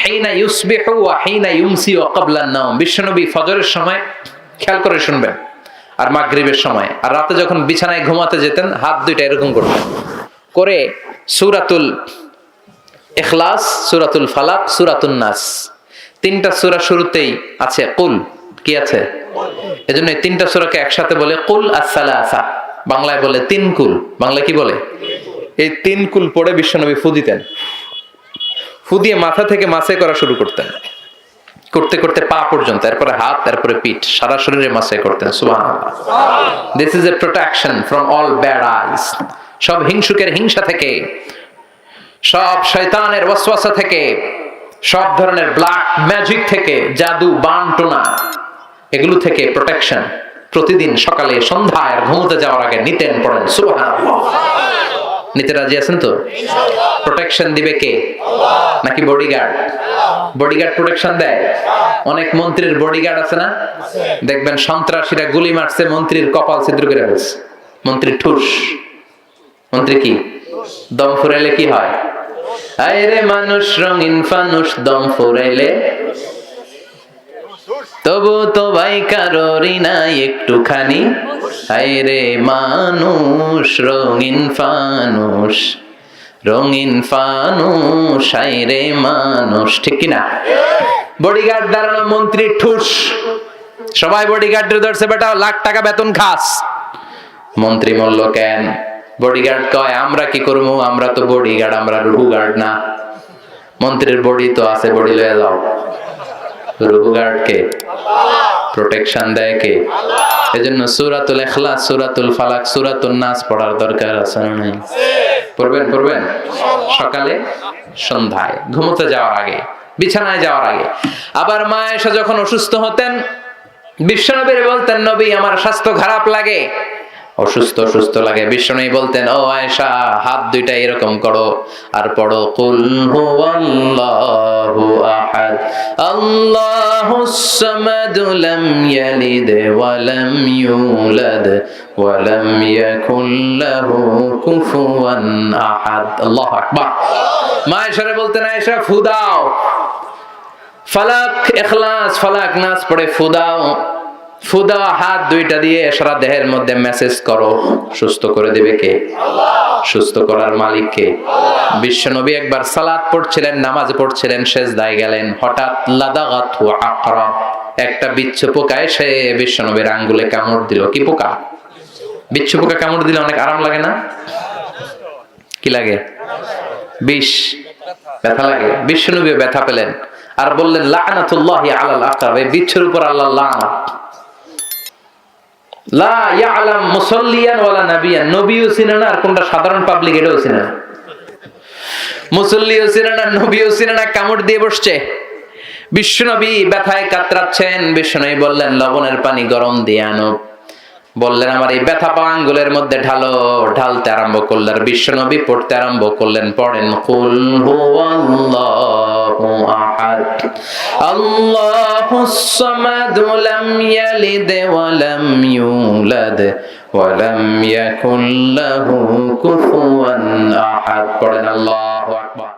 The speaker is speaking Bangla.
হিনা ইউসবিহু ওয়া হিনা ইউমসি ওয়া ক্বাবলা আন-নাওম। বিশ্বনবী ফজরের সময় খেয়াল করে শুনবেন, আর মাগরিবের সময়, আর রাতে যখন বিছানায় ঘুমাতে যেতেন হাত দুইটা এরকম করতেন, করে সূরাতুল ইখলাস, সূরাতুল ফালাক, সূরাতুন নাস, তিনটা সূরা শুরুতেই আছে কুল। কি আছে? এজন্য এই তিনটা সূরাকে একসাথে বলে কুল আস-সালাসা, বাংলায় বলে তিন কুল। বাংলায় কি বলে? এই তিন কুল পড়ে বিশ্বনবী ফু দিতেন। ফু দিয়ে মাথা থেকে মাসে করা শুরু করতেন, করতে করতে পা পর্যন্ত, এরপরে হাত, তারপরে পিঠ, সারা শরীরে মাসে করতেন। সুবহানাল্লাহ। This is a protection from all bad eyes. সব হিংসুকের হিংসা থেকে, সব শয়তানের ওয়াসওয়াসা থেকে, সব ধরনের ব্ল্যাক ম্যাজিক থেকে, জাদু, বান টোনা, এগুলো থেকে প্রোটেকশন প্রতিদিন সকালে, সন্ধ্যায়, আর ঘুমোতে যাওয়ার আগে নিতেন, পড়েন। সুবহানাল্লাহ। নিতে রাজি আছেন তো? প্রোটেকশন দিবে কে? নাকি বডিগার্ড? বডিগার্ড প্রোটেকশন দেয়। অনেক মন্ত্রীর বডিগার্ড আছে না? দেখবেন সন্ত্রাসীরা গুলি মারছে, মন্ত্রীর কপাল ছিদ্র করে ফেলছে। মন্ত্রীর ঠুস। মন্ত্রী কি দম ফুরাইলে কি হয়? আরে মানুষ রঙিন ফানুষ, দম ফুরাইলে তবু তো ভাই কারোরই নাই একটুখানি। আরে মানুষ রঙিন ফানুষ, রঙিন ফানুষ, আরে মানুষ। ঠিক কিনা? বডিগার্ড দাঁড়ানো, মন্ত্রী ঠুস, সবাই বডিগার্ডের ধরছে, বেটা লাখ টাকা বেতন খাস। মন্ত্রী বলল কেন? বডিগার্ড কয় আমরা কি করবো, আমরা তো বডিগার্ড, আমরা রুহু গার্ড না। মন্ত্রীর বডি তো আছে, বডি লয়ে যাও। রুহু গার্ড কে? প্রোটেকশন দেয় কে? এজন্য সূরাতুল ইখলাস, সূরাতুল ফালাক, সূরাতুন নাস পড়ার দরকার আছে না নাই? পড়বেন, পড়বেন সকালে, সন্ধ্যায়, ঘুমোতে যাওয়ার আগে, বিছানায় যাওয়ার আগে। আবার মা আয়েশা যখন অসুস্থ হতেন, বিশ্বনবীর বলতেন নবী আমার স্বাস্থ্য খারাপ লাগে, অসুস্থ অসুস্থ লাগে। বিশ্বনবী বলতেন ও আয়েশা হাত দুইটা এরকম করো আর পড়ো কুল হুয়াল্লাহু আহাদ আল্লাহুস সামাদ লাম ইয়ালিদ ওয়া লাম ইউলাদ ওয়া লাম ইয়াকুল লাহু কুফুয়ান আহাদ। আল্লাহু আকবার। মা আয়েশা বলতেন আয়েশা ফু দাও, ফালাক ইখলাস, ফালাক নাস পড়ে ফু দাও। ফুদা হাত দুইটা দিয়ে সারা দেহের মধ্যে মেসেজ করো। সুস্থ করে দিবে কে? সুস্থ করার মালিক কে? বিশ্বনবী একবার সালাত পড়ছিলেন, নামাজ পড়ছিলেন, সেজদায় গেলেন, হঠাৎ লাদাগাতহু আকরাব, একটা বিচ্ছু পোকা এসে বিশ্বনবীর আঙ্গুলে কামড় দিল। কি পোকা? বিচ্ছু পোকা কামড় দিলে অনেক আরাম লাগে না? কি লাগে? বিষ, ব্যথা লাগে। বিশ্বনবী ব্যথা পেলেন আর বললেন লা'নাতুল্লাহি আলাল আকরাব, এই বিচ্ছুর উপর আল্লাহর লানত। লা ইয়ালাম মুসাল্লিয়ান ওয়ালা নাবিয়ান, নবীও চিনে না আর কোনটা সাধারণ পাবলিক এটাও চিনে না। মুসল্লিও চিনে না, নবীও চিনে না, কামড় দিয়ে বসছে। বিশ্বনবী ব্যথায় কাতরাচ্ছেন। বিশ্বনবী বললেন লবণের পানি গরম দিয়ে আনো। বললেন আমার এই ব্যথা পাওয়া আঙ্গুলের মধ্যে ঢালো। ঢালতে আরম্ভ করলেন। বিশ্বনবী পড়তে আরম্ভ করলেন। পড়েন কুল হুয়াল্লাহু আহাদ আল্লাহুস সামাদ লাম ইয়ালিদ ওয়া লাম ইউলাদ ওয়া লাম ইয়াকুল লাহু কুফুয়ান আহাদ। পড়েন আল্লাহু আকবার।